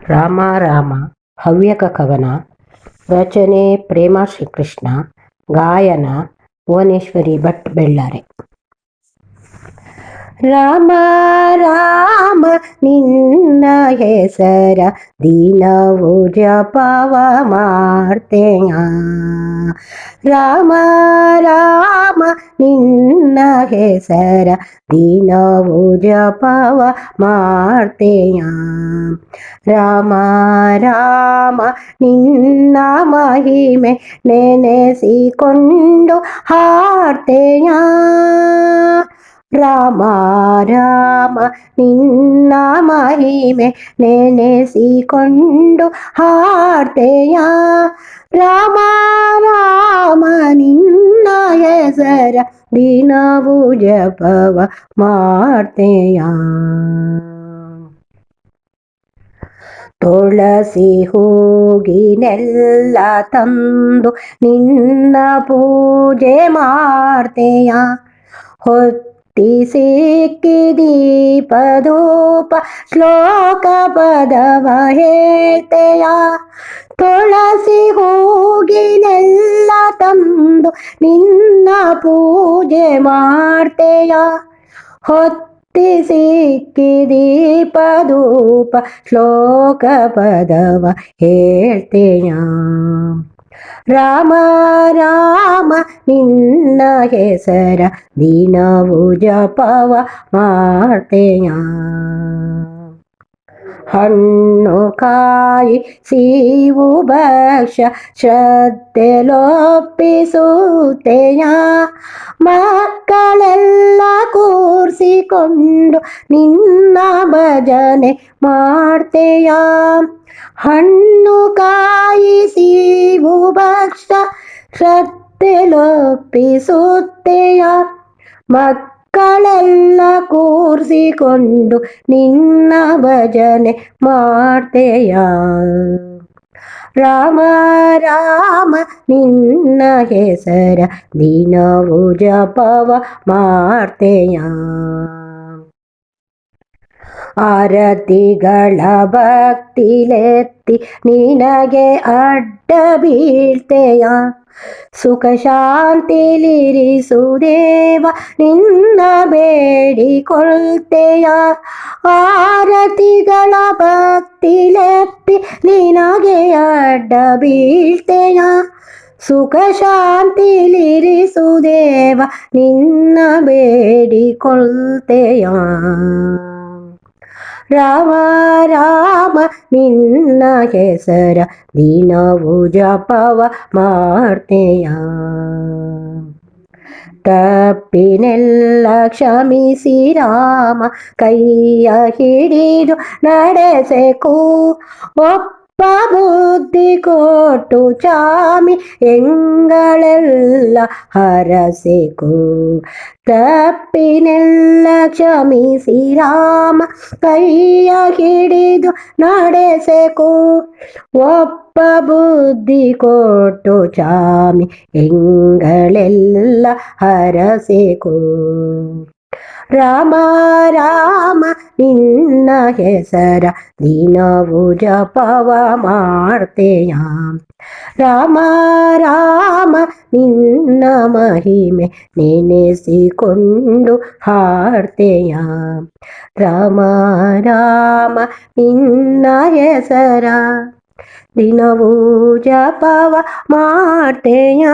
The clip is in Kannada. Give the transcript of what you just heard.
ರಾಮ ರಾಮ ಹವ್ಯಕ ಕವನ. ರಚನೆ ಪ್ರೇಮ ಶ್ರೀಕೃಷ್ಣ. ಗಾಯನ ಭುವನೇಶ್ವರಿ ಭಟ್ ಬೆಳ್ಳಾರೆ. ರಾಮ ರಾಮ ನಿನ್ನ ಹೆಸರ ದಿನವು ಜಪವ ಮಾಡ್ತೇಯ. ರಾಮ ರಾಮ ನಿನ್ನ ಹೆಸರ ದಿನವು ಜಪವ ಮಾಡ್ತೇಯ. ರಾಮ ರಾಮ ನಿನ್ನ ಮಹಿಮೆ ನೆನೆಸಿಕೊಂಡು ಹಾಡ್ತೇಯ. ರಾಮ ರಾಮ ನಿನ್ನ ಮಹಿಮೆ ನೆನೆಸಿಕೊಂಡು ಹಾಡ್ತೇಯ. ರಾಮ ರಾಮ ನಿನ್ನ ಹೆಸರ ದಿನವು ಜಪವ ಮಾಡ್ತೇಯ. ತುಳಸಿ ಹೂಗಿನೆಲ್ಲ ತಂದು ನಿನ್ನ ಪೂಜೆ ಮಾಡ್ತೇಯ. ಹೊತ್ತಿ ಸಿಕ್ಕಿ ದೀಪ ಧೂಪ ಶ್ಲೋಕ ಪದವ ಹೇಳ್ತೆಯ. ತುಳಸಿ ಹೂಗಿನೆಲ್ಲ ತಂದು ನಿನ್ನ ಪೂಜೆ ಮಾಡ್ತೆಯ. ಹೊತ್ತಿ ಸಿಕ್ಕಿ ದೀಪ ಧೂಪ ಶ್ಲೋಕ ಪದವ ಹೇಳ್ತೆಯ. ರಾಮ ರಾಮ ನಿನ್ನ ಹೆಸರ ದಿನವು ಜಪವ ಮಾಡ್ತೆಯ. ಹಣ್ಣು ಕಾಯಿ ಸೀವು ಭಕ್ಷ್ಯ ಶ್ರದ್ಧೆಲೊಪ್ಪಿಸುತ್ತೆಯ. ಮಕ್ಕಳೆಲ್ಲ ಕೂರಿಸಿಕೊಂಡು ನಿನ್ನ ಭಜನೆ ಮಾಡ್ತೆಯ. ಹಣ್ಣು ಕಾಯಿ ಸೀವು ಭಕ್ಷ್ಯ ಶ್ರದ್ಧೆಲೊಪ್ಪಿಸುತ್ತೆಯ. ಮಕ್ಕಳೆಲ್ಲ ಕೂರಿಸಿಕೊಂಡು ನಿನ್ನ ಭಜನೆ ಮಾಡ್ತೆಯ. ರಾಮ ರಾಮ ನಿನ್ನ ಹೆಸರ ದಿನವು ಜಪವ ಮಾಡ್ತೆಯ. ಆರತಿಗಳ ಭಕ್ತಿಲೆತ್ತಿ ನಿನಗೆ ಅಡ್ಡ ಬೀಳ್ತೆಯ. ಸುಖ ಶಾಂತಿಲಿರಿಸು ದೇವ ನಿನ್ನ ಬೇಡಿಕೊಳ್ತೆಯ. ಆರತಿಗಳ ಭಕ್ತಿಲೆತ್ತಿ ನಿನಗೆ ಅಡ್ಡ ಬೀಳ್ತೆಯ. ಸುಖ ಶಾಂತಿಲಿರಿಸು ದೇವ ನಿನ್ನ ಬೇಡಿಕೊಳ್ತೆಯ. ರಾಮ ರಾಮ ನಿನ್ನ ಹೆಸರ ದಿನವು ಜಪವ ಮಾಡ್ತೆಯ. ತಪ್ಪಿನೆಲ್ಲ ಕ್ಷಮಿಸಿ ರಾಮ ಕೈಯ ಹಿಡಿದು ನಡೆಸೆಕು. ಒಪ್ಪ ಬುದ್ಧಿ ಕೊಟ್ಟು ಚಾಮಿ ಎಂಗಳೆಲ್ಲ ಹರಸೆಕು. ತಪ್ಪಿನೆಲ್ಲ ಕ್ಷಮಿಸಿ ರಾಮ ಕೈಯ ಹಿಡಿದು ನಡೆಸೆಕು. ಒಪ್ಪ ಬುದ್ಧಿ ಕೊಟ್ಟು ಚಾಮಿ ಎಂಗಳೆಲ್ಲ ಹರಸೆಕು. ರಾಮ ರಾಮ ನಿನ್ನ ಹೆಸರ ದಿನವು ಜಪವ ಮಾಡ್ತೆಯ. ರಾಮ ರಾಮ ನಿನ್ನ ಮಹಿಮೆ ನೆನೆಸಿಕೊಂಡು ಹಾಡ್ತೆಯ. ರಾಮ ರಾಮ ನಿನ್ನ ಹೆಸರ ದಿನವು ಜಪವ ಮಾಡ್ತೆಯ.